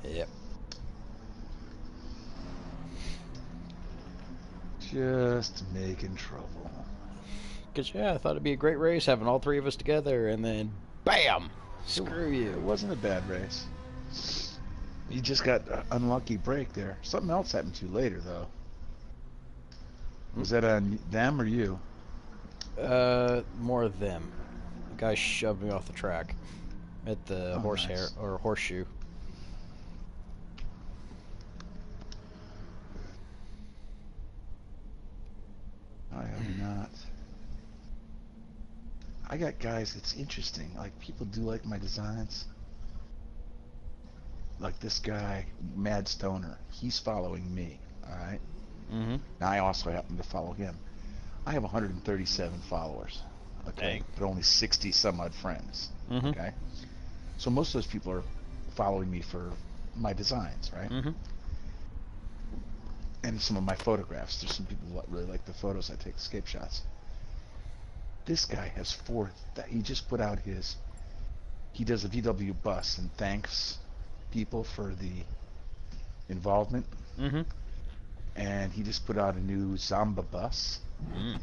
Yep. Just making trouble. Because, yeah, I thought it'd be a great race having all three of us together, and then, bam! Screw It you. wasn't a bad race. You just got an unlucky break there. Something else happened to you later, though. Was that on them or you? More of them. The guy shoved me off the track at the Nice. horseshoe. I have not. I got guys, it's interesting. Like, people do like my designs. Like this guy, Mad Stoner. He's following me, alright? Mm-hmm. Now, I also happen to follow him. I have 137 followers, okay? Dang. But only 60 some odd friends, Mm-hmm. okay? So most of those people are following me for my designs, right? Mm-hmm. And some of my photographs. There's some people that really like the photos I take, escape shots. This guy has he just put out he does a VW bus and thanks people for the involvement. Mm-hmm. And he just put out a new Zamba bus. Mm.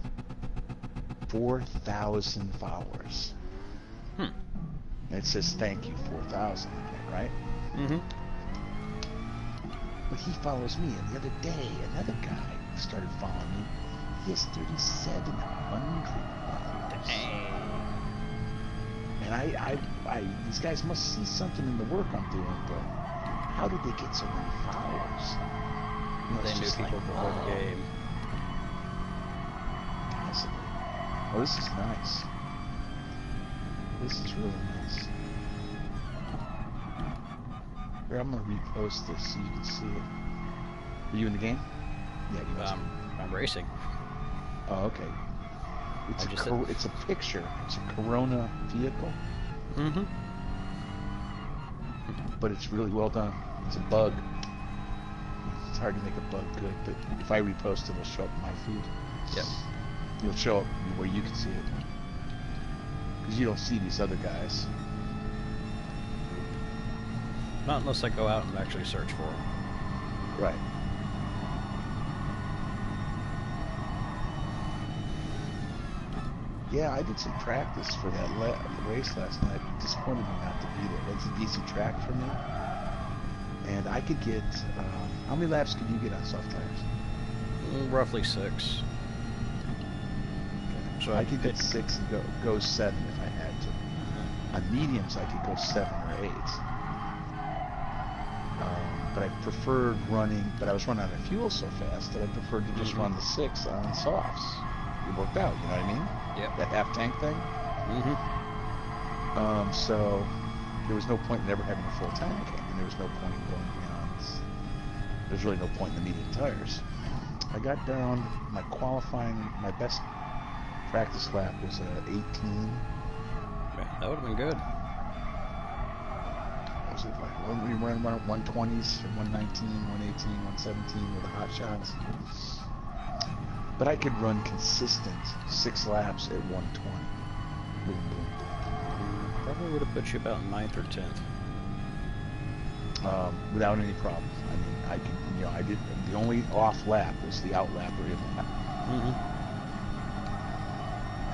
4,000 followers. Hmm. And it says thank you 4,000 again, right? Mm-hmm. But he follows me, and the other day another guy started following me. He has 3,700 followers. Dang. And these guys must see something in the work I'm doing, but how did they get so many followers? You know, They knew people before the game. Possibly. Oh, this is nice. This is really nice. Here, I'm gonna repost this so you can see it. Are you in the game? Yeah, you must be. I'm racing. Oh, okay. It's a picture. It's a Corona vehicle. Mm-hmm. But it's really well done. It's a bug. It's hard to make a bug good, but if I repost it, it'll show up in my feed. Yep. It'll show up where you can see it. Because you don't see these other guys. Not unless I go out and actually search for them. Right. Yeah, I did some practice for that race last night. It disappointed me not to be there. That's an easy track for me. And I could get... how many laps could you get on soft tires? Roughly 6. So I could get 6 and go 7 if I had to. On mediums, I could go 7 or 8. But I preferred running... But I was running out of fuel so fast that I preferred to just run the 6 on softs. It worked out, you know what I mean? Yep. That half tank thing. Mm-hmm. So there was no point in ever having a full tank, and there was no point in going beyond. There's really no point in the medium tires. I got down my my best practice lap was 18. Yeah, that would have been good. What was it like? When we ran around 120s, 119, 118, 117 with the hot shots. But I could run consistent 6 laps at 120. Boom, boom, boom, boom. Probably would have put you about 9th or 10th. Without any problem. I mean, I could, I did. The only off lap was the out lap or in lap. Mm-hmm.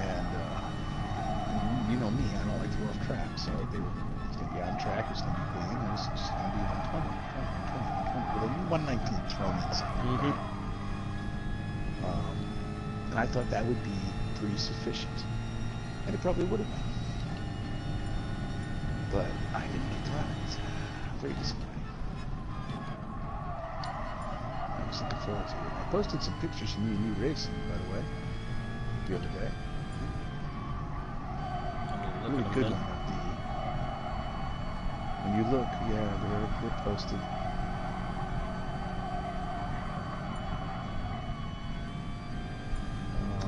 And you know me, I don't like to go off track. So it's going to be on track, it's going to be clean, and it's just going to be 120, 120, 120, with a 119 thrown in something. Mm-hmm. And I thought that would be pretty sufficient. And it probably would have been. But I didn't get to run it. Very disappointing. I was looking forward to it. I posted some pictures of me and you racing, by the way, the other day. Really good one of the... When you look, yeah, they're posted.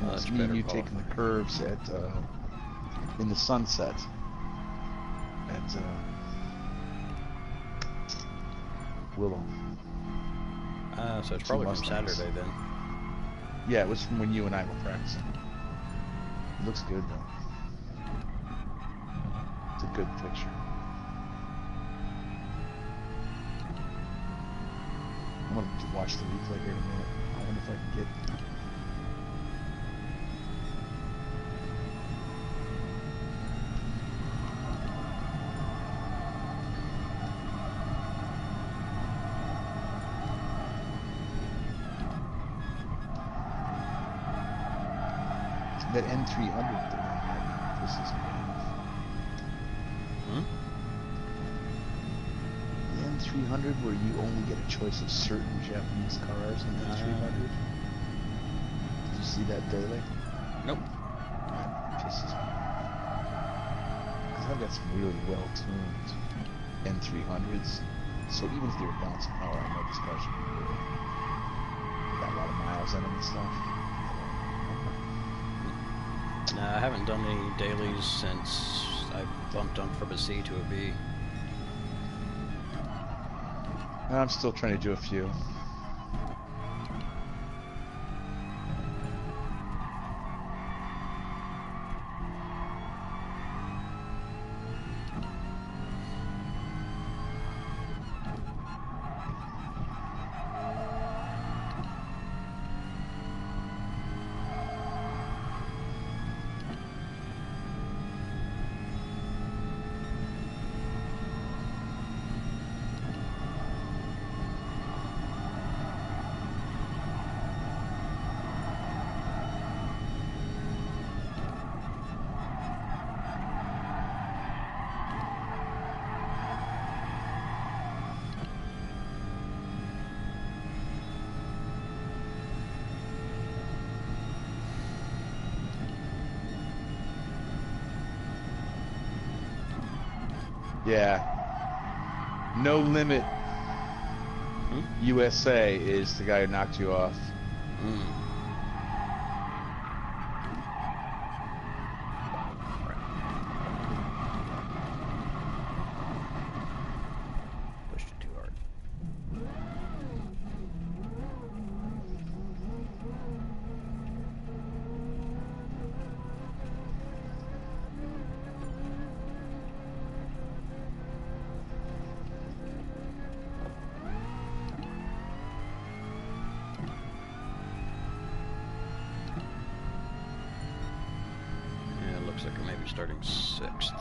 That's me and you taking the curves at in the sunset at Willow. So it's probably from Saturday then. Yeah, it was from when you and I were practicing. It looks good though. It's a good picture. gonna watch the replay here in a minute. I wonder if I can get. That N300 thing that pisses me off. The N300 where you only get a choice of certain Japanese cars in the N300. Did you see that daily? Nope. That pisses me off. Because I've got some really well-tuned N300s. So even if they were bouncing power, I know these cars are good. Got a lot of miles in them and stuff. I haven't done any dailies since I bumped them from a C to a B. I'm still trying to do a few. Yeah. No Limit USA is the guy who knocked you off. Pushed it too hard. Looks like I may be starting 6th.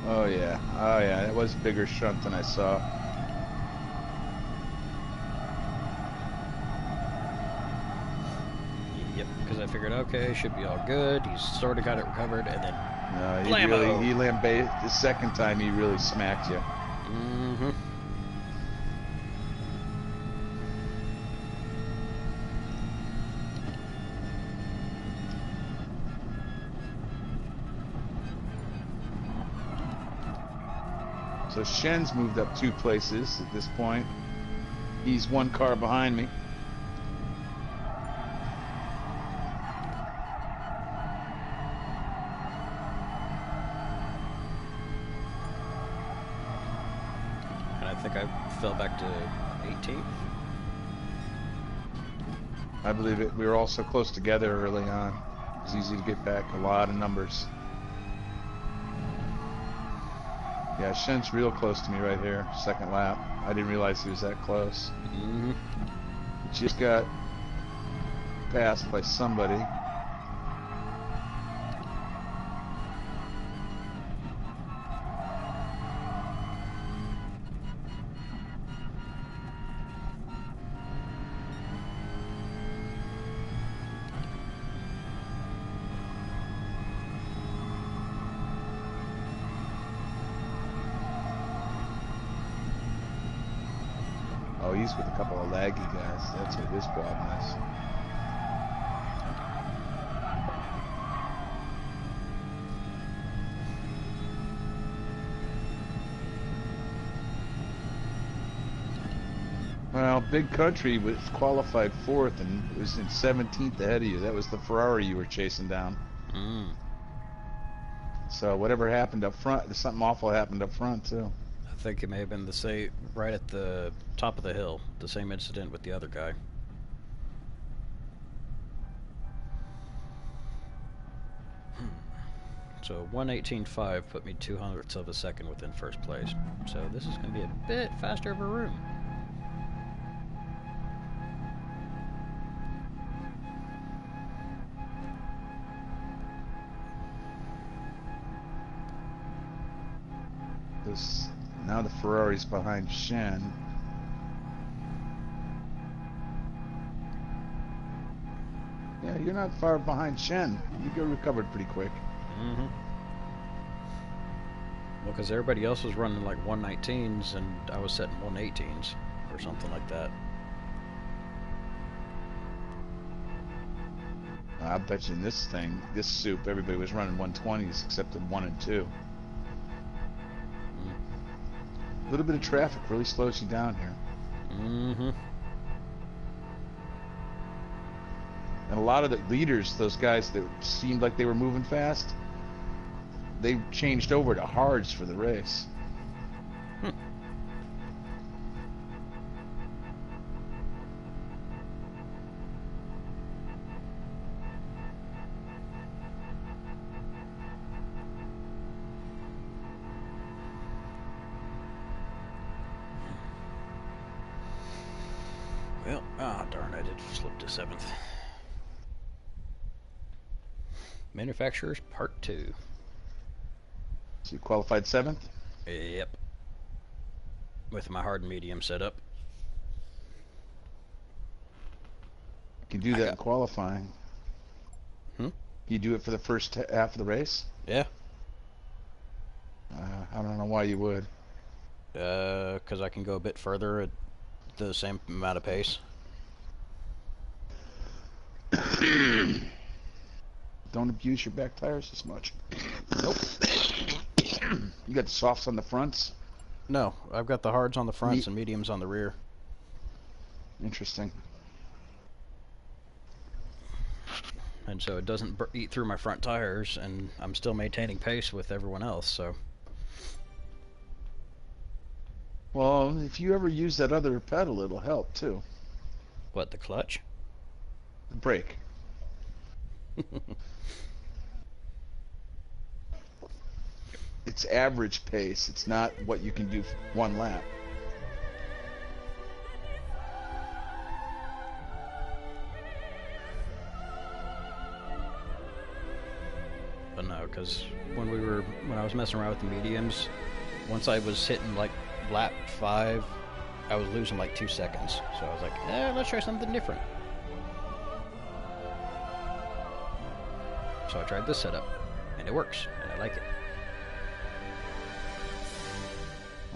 Oh yeah, that was a bigger shunt than I saw. Yep, because I figured, okay, should be all good. He's sort of got it recovered, and then No, he lambasted the second time. He really smacked you. Mm-hmm. So Shen's moved up 2 places at this point. He's 1 car behind me. And I think I fell back to 18th. I believe it. We were all so close together early on. It was easy to get back a lot of numbers. Yeah, Shen's real close to me right here. 2nd lap. I didn't realize he was that close. Mm-hmm. He just got passed by somebody. Oh, he's with a couple of laggy guys. That's what his problem is. Well, Big Country was qualified 4th and was in 17th ahead of you. That was the Ferrari you were chasing down. Mm. So whatever happened up front, something awful happened up front too. I think it may have been the same, right at the top of the hill, the same incident with the other guy. So 1:18.5 put me 200ths of a second within first place. So this is going to be a bit faster of a room. Now the Ferrari's behind Shen. Yeah, you're not far behind Shen. You get recovered pretty quick. Mm-hmm. Well, because everybody else was running like 119s and I was setting 118s or something like that. I bet you in this thing, this soup, everybody was running 120s except in 1 and 2. A little bit of traffic really slows you down here. Mm-hmm. And a lot of the leaders, those guys that seemed like they were moving fast, they changed over to hards for the race. Well, darn, I did slip to 7th. Manufacturers Part 2. So you qualified 7th? Yep. With my hard and medium setup. You can do that in qualifying. You do it for the first half of the race? Yeah. I don't know why you would. Because I can go a bit further at the same amount of pace. Don't abuse your back tires as much. Nope. You got the softs on the fronts? No, I've got the hards on the fronts and mediums on the rear. Interesting. And so it doesn't eat through my front tires, and I'm still maintaining pace with everyone else, so... Well, if you ever use that other pedal, it'll help too. What, the clutch? The brake. It's average pace. It's not what you can do for 1 lap. But no, because when I was messing around with the mediums, once I was hitting like lap 5, I was losing like 2 seconds. So I was like, let's try something different. So I tried this setup, and it works, and I like it.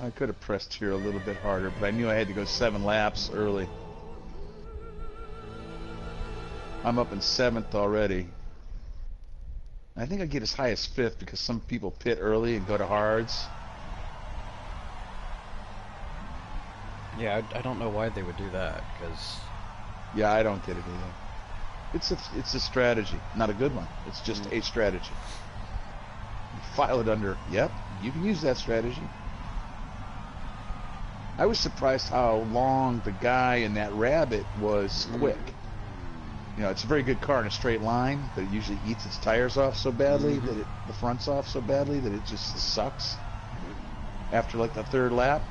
I could have pressed here a little bit harder, but I knew I had to go 7 laps early. I'm up in 7th already. I think I get as high as 5th because some people pit early and go to hards. Yeah, I don't know why they would do that, because... Yeah, I don't get it either. It's a strategy, not a good one. It's just a strategy. You file it under, yep, you can use that strategy. I was surprised how long the guy in that Rabbit was quick. You know, it's a very good car in a straight line, but it usually eats its tires off so badly that the front's off so badly that it just sucks. After like the third lap,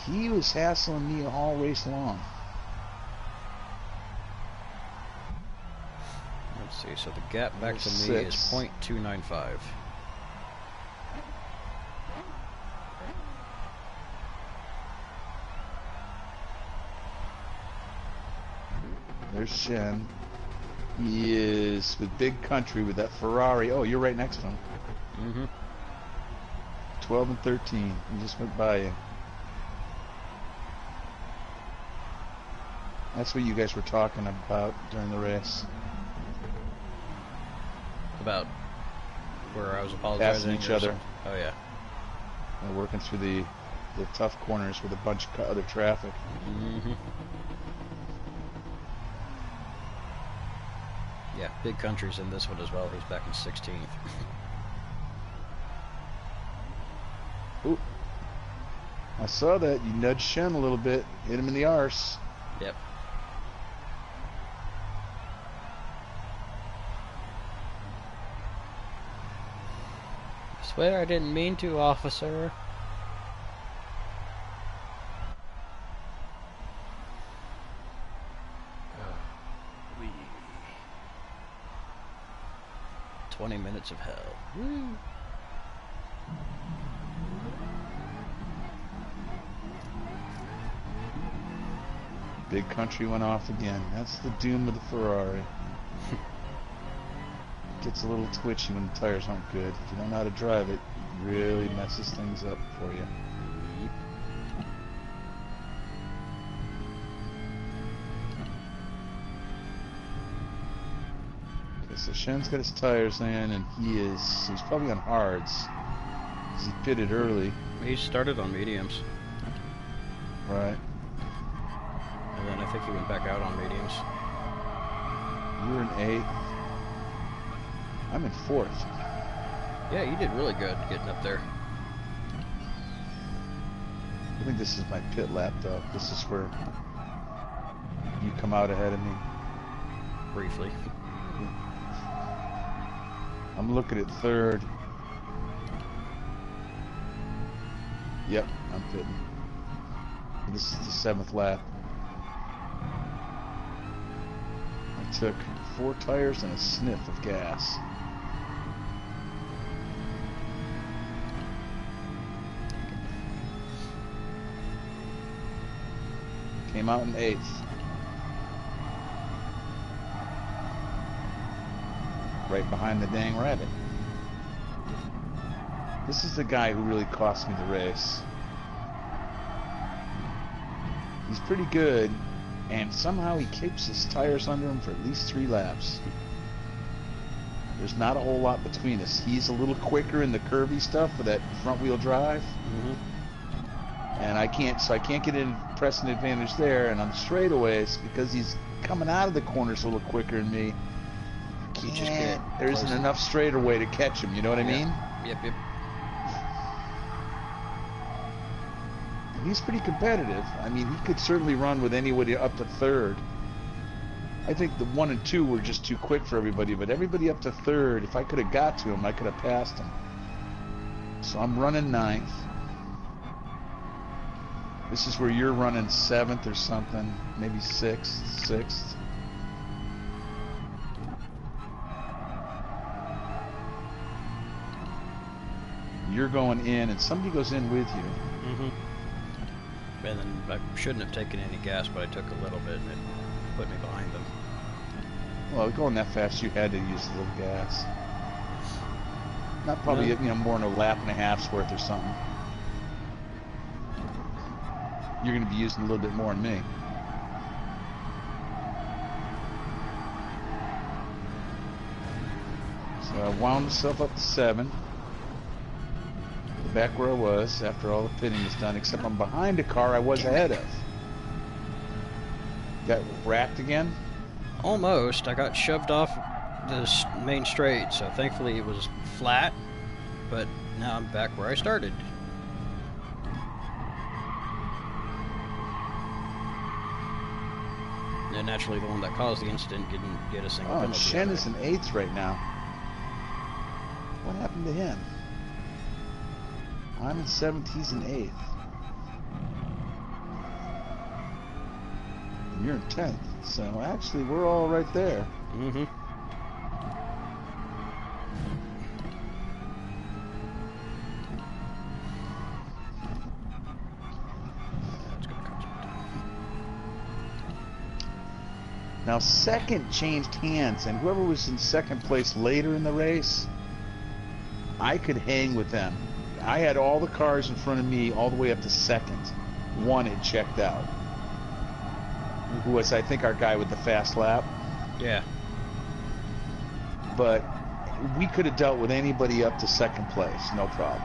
he was hassling me all race long. Let's see, so the gap back to me is .295. There's Shen. He is with Big Country with that Ferrari. Oh, you're right next to him. 12 and 13. He just went by you. That's what you guys were talking about during the race. About where I was apologizing? Passing each other. Oh, yeah. And working through the tough corners with a bunch of other traffic. Yeah, Big Country's in this one as well. He's back in 16th. Ooh. I saw that. You nudged Shen a little bit. Hit him in the arse. Yep. I swear I didn't mean to, officer. Wee. 20 minutes of hell. Woo. Big Country went off again. That's the doom of the Ferrari. Gets a little twitchy when the tires aren't good. If you don't know how to drive it, it really messes things up for you. Okay, so Shen's got his tires in, and he's probably on hards. 'Cause he pitted early. He started on mediums. Right. And then I think he went back out on mediums. You're in 8th. I'm in 4th. Yeah, you did really good getting up there. I think this is my pit lap, though. This is where you come out ahead of me. Briefly. I'm looking at 3rd. Yep, I'm pitting. This is the 7th lap. I took 4 tires and a sniff of gas. Came out in 8th. Right behind the dang Rabbit. This is the guy who really cost me the race. He's pretty good, and somehow he keeps his tires under him for at least 3 laps. There's not a whole lot between us. He's a little quicker in the curvy stuff with that front wheel drive. And I can't get in pressing advantage there, and on the straightaways, because he's coming out of the corners a little quicker than me, there isn't enough straightaway to catch him, you know what I mean? Yep. And he's pretty competitive. I mean, he could certainly run with anybody up to 3rd. I think the 1 and 2 were just too quick for everybody, but everybody up to 3rd, if I could have got to him, I could have passed him. So I'm running 9th. This is where you're running 7th or something, maybe 6th. You're going in, and somebody goes in with you. And then I shouldn't have taken any gas, but I took a little bit, and it put me behind them. Well, going that fast, you had to use a little gas. Not probably, more than a lap and a half's worth or something. You're going to be using a little bit more than me. So I wound myself up to 7. back where I was after all the pitting was done, except I'm behind a car I was ahead of. Got wrapped again? Almost. I got shoved off this main straight, so thankfully it was flat, but now I'm back where I started. And naturally the one that caused the incident didn't get a single penalty. Shen is in 8th right now. What happened to him? I'm in 7th, he's in 8th. And you're in 10th, so actually we're all right there. Mm-hmm. Now, second changed hands, and whoever was in second place later in the race, I could hang with them. I had all the cars in front of me all the way up to second. One had checked out. Who was, I think, our guy with the fast lap. Yeah. But we could have dealt with anybody up to second place, no problem.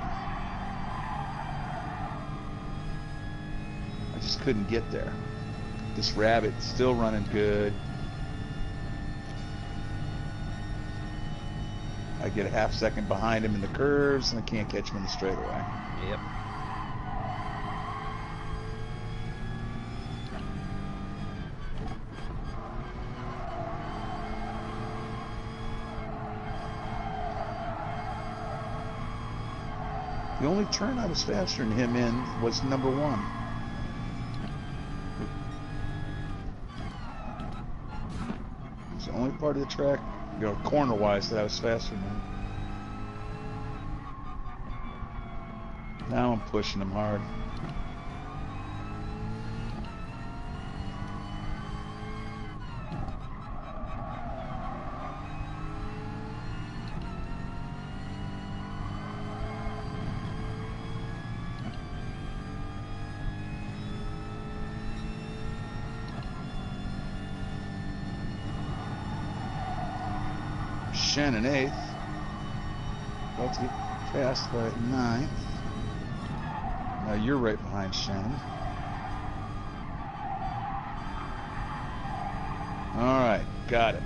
I just couldn't get there. This rabbit's still running good. I get a half second behind him in the curves, and I can't catch him in the straightaway. Yep. The only turn I was faster than him in was number 1. It's the only part of the track, you know, corner-wise, that I was faster than him. Now I'm pushing him hard. Shen in 8th. About to get passed by 9th. Now you're right behind Shen. Alright, got it.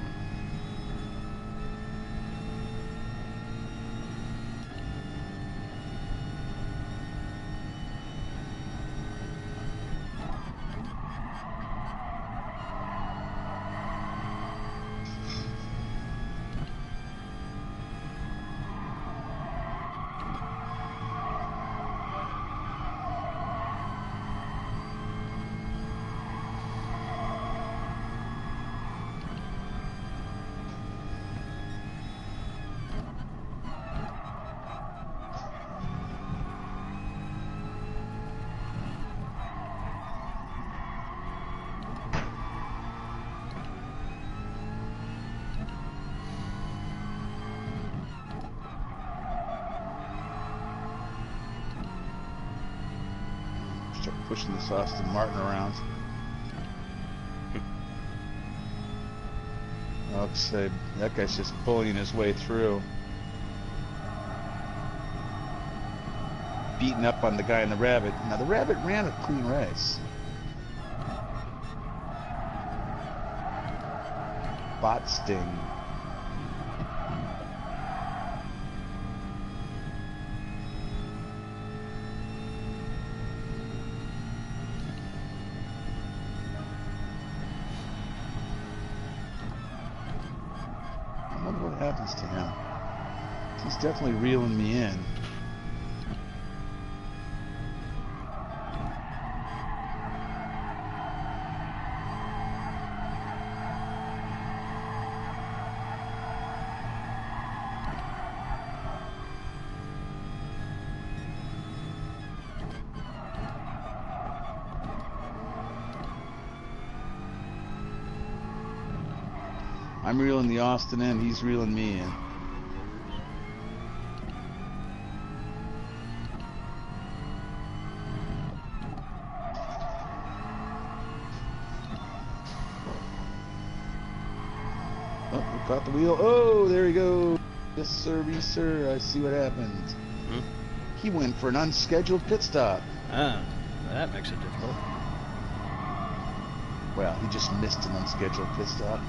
Start pushing this Aston Martin around. I'll say that guy's just bullying his way through. Beating up on the guy in the Rabbit. Now the Rabbit ran a clean race. Bot sting. I wonder what happens to him. He's definitely reeling me in. I'm reeling the Austin in, he's reeling me in. Oh, we caught the wheel. Oh, there we go. Yes, sir, I see what happened. He went for an unscheduled pit stop. Ah, that makes it difficult. Well, he just missed an unscheduled pit stop.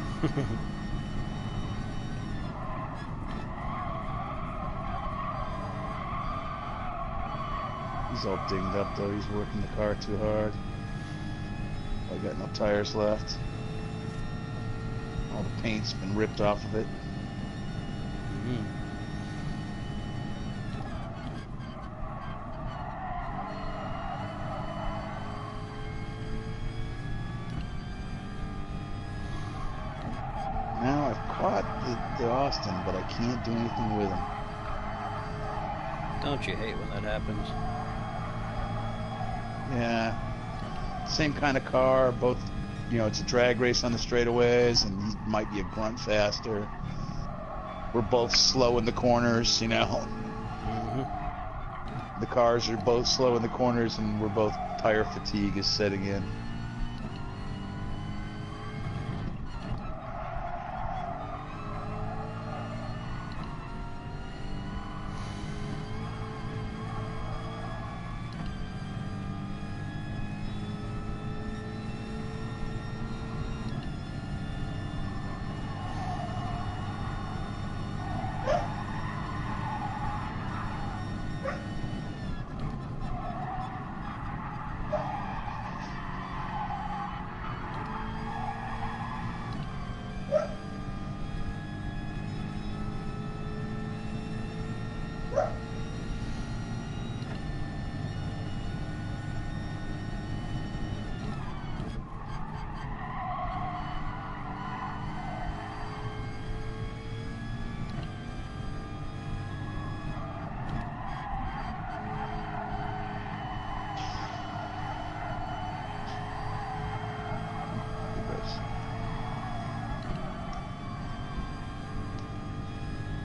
He's all dinged up though. He's working the car too hard. I got no tires left. All the paint's been ripped off of it. Mm-hmm. Now I've caught the Austin, but I can't do anything with him. Don't you hate when that happens? Yeah. Same kind of car, both, you know, it's a drag race on the straightaways, and he might be a grunt faster. We're both slow in the corners, you know. Mm-hmm. The cars are both slow in the corners, and we're both tire fatigue is setting in.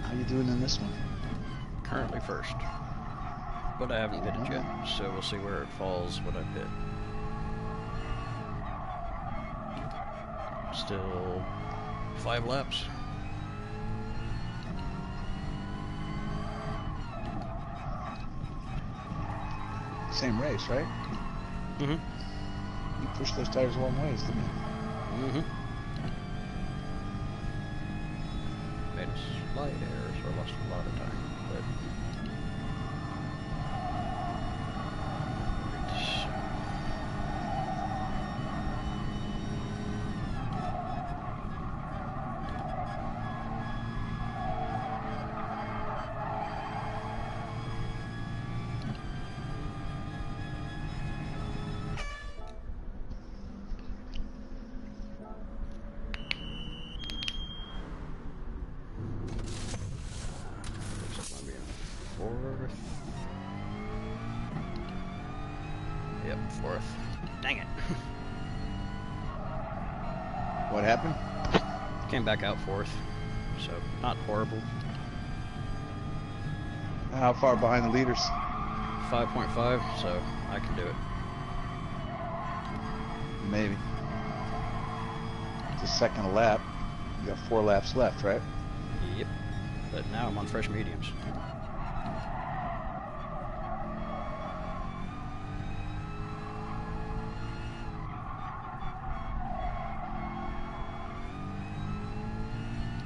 How you doing in this one? Currently first. But I haven't pitted yet, so we'll see where it falls when I pit. Still 5 laps. Same race, right? Mm-hmm. You pushed those tires a long ways, didn't you? Mm-hmm. Made a slight error, so I lost a lot of time. But fourth. Yep, fourth. Dang it. What happened? Came back out fourth, so not horrible. How far behind the leaders? 5.5, so I can do it. Maybe. It's a second a lap. You got 4 laps left, right? Yep. But now I'm on fresh mediums.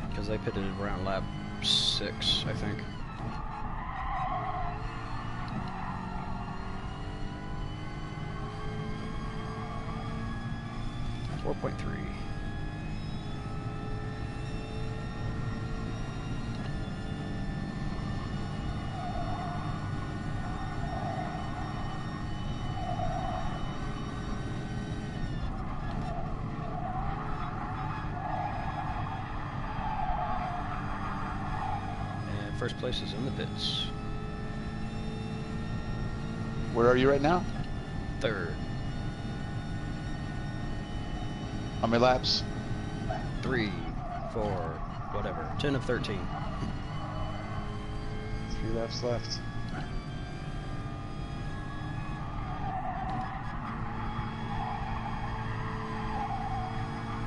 Because they pitted around lap 6, I think. .3. And first place is in the pits. Where are you right now? Third. How many laps? 3, 4, whatever. 10 of 13. 3 laps left.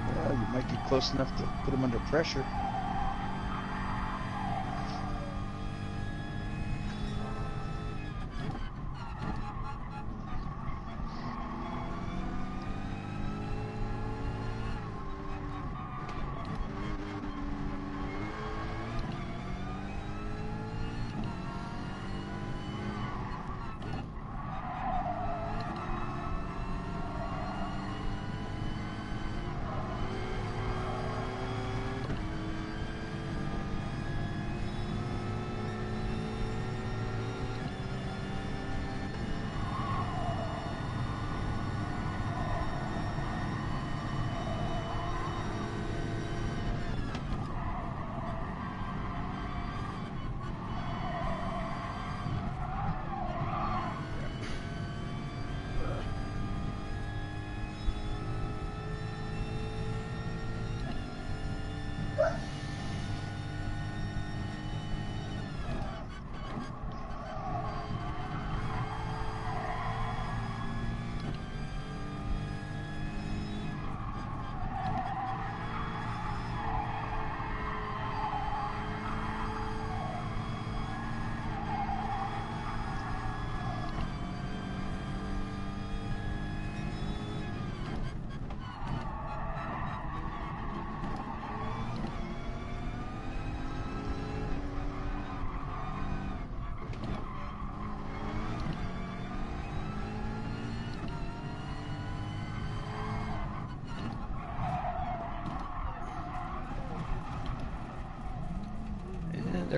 Well, you might get close enough to put him under pressure.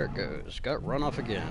There it goes. Got run off again.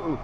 Ooh.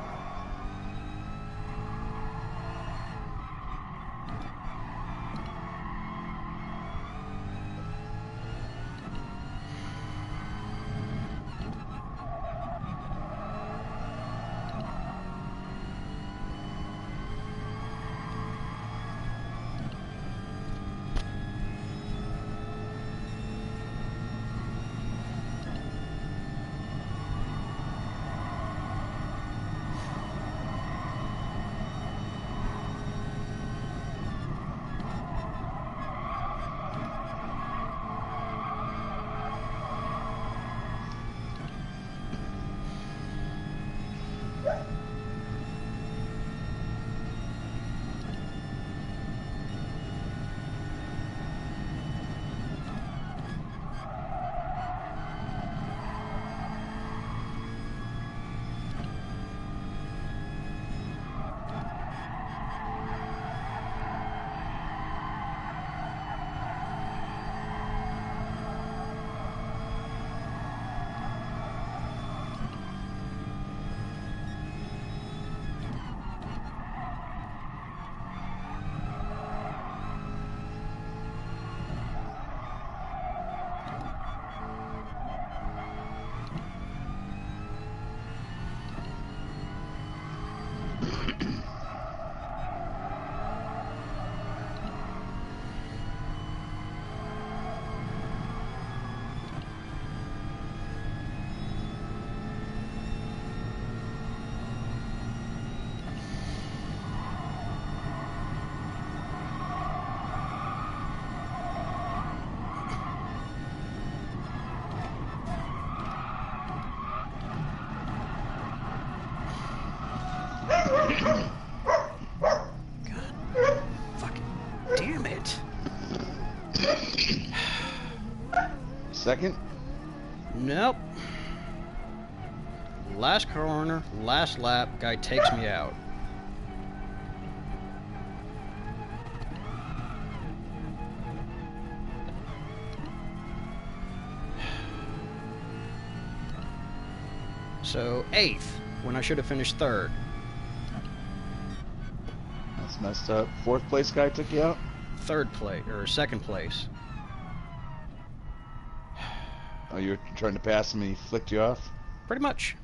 God fucking damn it. Second? Nope. Last corner, last lap, guy takes me out. So, 8th, when I should have finished 3rd. That's messed up. 4th place guy took you out? 3rd place, or 2nd place. Oh, you were trying to pass him and he flicked you off? Pretty much.